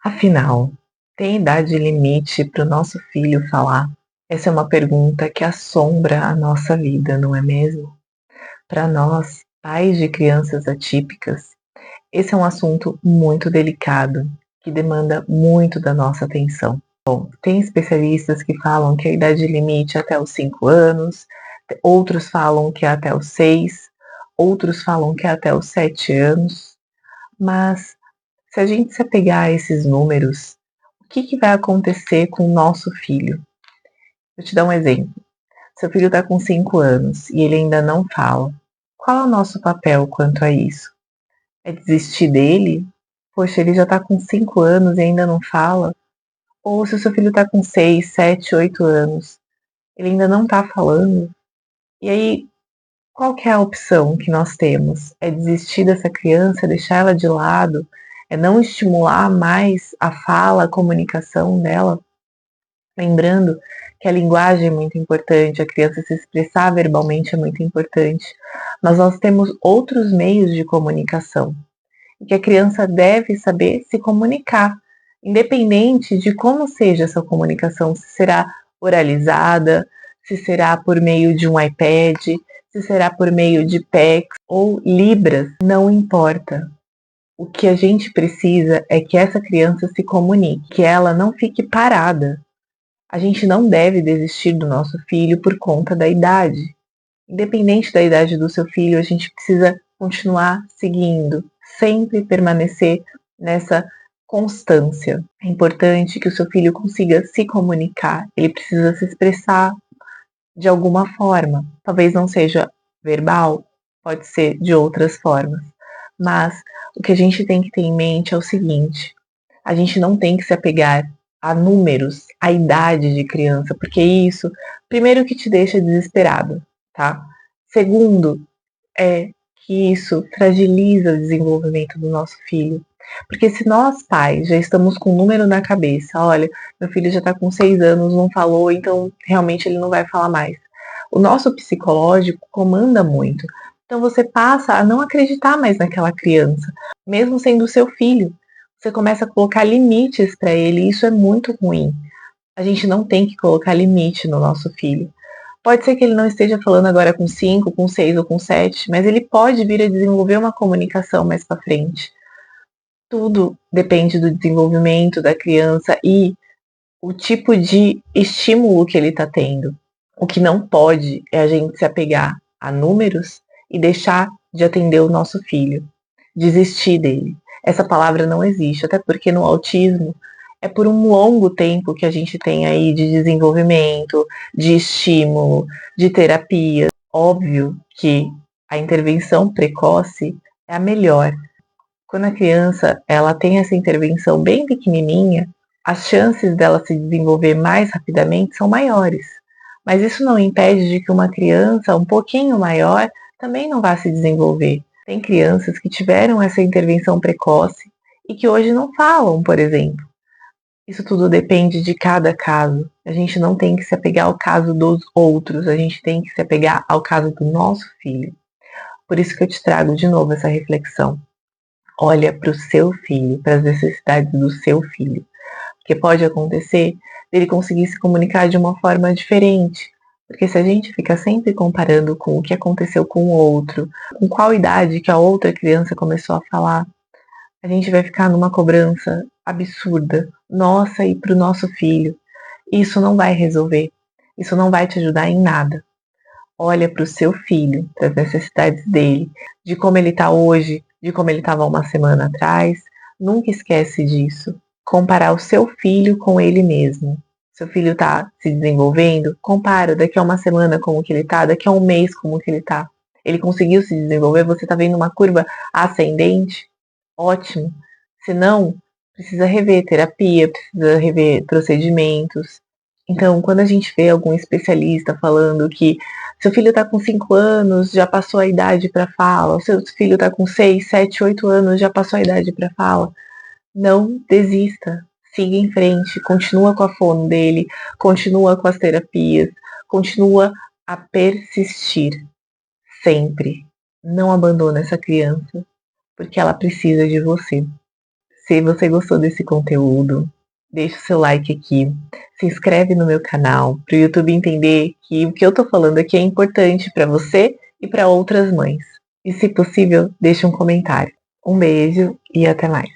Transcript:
Afinal, tem idade limite para o nosso filho falar? Essa é uma pergunta que assombra a nossa vida, não é mesmo? Para nós, pais de crianças atípicas, esse é um assunto muito delicado, que demanda muito da nossa atenção. Bom, tem especialistas que falam que a idade limite é até os 5 anos, outros falam que é até os 6, outros falam que é até os 7 anos, mas se a gente se apegar a esses números, o que vai acontecer com o nosso filho? Vou te dar um exemplo. Seu filho está com 5 anos e ele ainda não fala. Qual é o nosso papel quanto a isso? É desistir dele? Poxa, ele já está com 5 anos e ainda não fala? Ou se o seu filho está com 6, 7, 8 anos, ele ainda não está falando? E aí, qual que é a opção que nós temos? É desistir dessa criança, deixar ela de lado? É não estimular mais a fala, a comunicação dela? Lembrando que a linguagem é muito importante, a criança se expressar verbalmente é muito importante, mas nós temos outros meios de comunicação e que a criança deve saber se comunicar, independente de como seja essa comunicação, se será oralizada, se será por meio de um iPad, se será por meio de PECs ou Libras, não importa. O que a gente precisa é que essa criança se comunique, que ela não fique parada. A gente não deve desistir do nosso filho por conta da idade. Independente da idade do seu filho, a gente precisa continuar seguindo, sempre permanecer nessa constância. É importante que o seu filho consiga se comunicar, ele precisa se expressar de alguma forma. Talvez não seja verbal, pode ser de outras formas. Mas o que a gente tem que ter em mente é o seguinte: a gente não tem que se apegar a números, a idade de criança, porque isso, primeiro, que te deixa desesperado, tá? Segundo, é que isso fragiliza o desenvolvimento do nosso filho. Porque se nós, pais, já estamos com um número na cabeça, olha, meu filho já está com 6 anos, não falou, então realmente ele não vai falar mais. O nosso psicológico comanda muito. Então você passa a não acreditar mais naquela criança, mesmo sendo seu filho. Você começa a colocar limites para ele, e isso é muito ruim. A gente não tem que colocar limite no nosso filho. Pode ser que ele não esteja falando agora com 5, com 6 ou com 7, mas ele pode vir a desenvolver uma comunicação mais para frente. Tudo depende do desenvolvimento da criança e o tipo de estímulo que ele está tendo. O que não pode é a gente se apegar a números e deixar de atender o nosso filho, desistir dele. Essa palavra não existe, até porque no autismo é por um longo tempo que a gente tem aí de desenvolvimento, de estímulo, de terapia. Óbvio que a intervenção precoce é a melhor. Quando a criança ela tem essa intervenção bem pequenininha, as chances dela se desenvolver mais rapidamente são maiores. Mas isso não impede de que uma criança um pouquinho maior também não vá se desenvolver. Tem crianças que tiveram essa intervenção precoce e que hoje não falam, por exemplo. Isso tudo depende de cada caso. A gente não tem que se apegar ao caso dos outros, a gente tem que se apegar ao caso do nosso filho. Por isso que eu te trago de novo essa reflexão. Olha para o seu filho, para as necessidades do seu filho. Porque pode acontecer dele conseguir se comunicar de uma forma diferente. Porque se a gente fica sempre comparando com o que aconteceu com o outro, com qual idade que a outra criança começou a falar, a gente vai ficar numa cobrança absurda, nossa e para o nosso filho. Isso não vai resolver. Isso não vai te ajudar em nada. Olha para o seu filho, para as necessidades dele, de como ele está hoje, de como ele estava uma semana atrás. Nunca esquece disso. Comparar o seu filho com ele mesmo. Seu filho está se desenvolvendo, compara daqui a uma semana como que ele está, daqui a um mês como que ele está. Ele conseguiu se desenvolver, você está vendo uma curva ascendente? Ótimo. Se não, precisa rever terapia, precisa rever procedimentos. Então, quando a gente vê algum especialista falando que seu filho está com 5 anos, já passou a idade para fala, o seu filho está com 6, 7, 8 anos, já passou a idade para fala, não desista. Siga em frente, continua com a fono dele, continua com as terapias, continua a persistir sempre. Não abandona essa criança, porque ela precisa de você. Se você gostou desse conteúdo, deixa o seu like aqui, se inscreve no meu canal para o YouTube entender que o que eu tô falando aqui é importante para você e para outras mães. E se possível, deixe um comentário. Um beijo e até mais.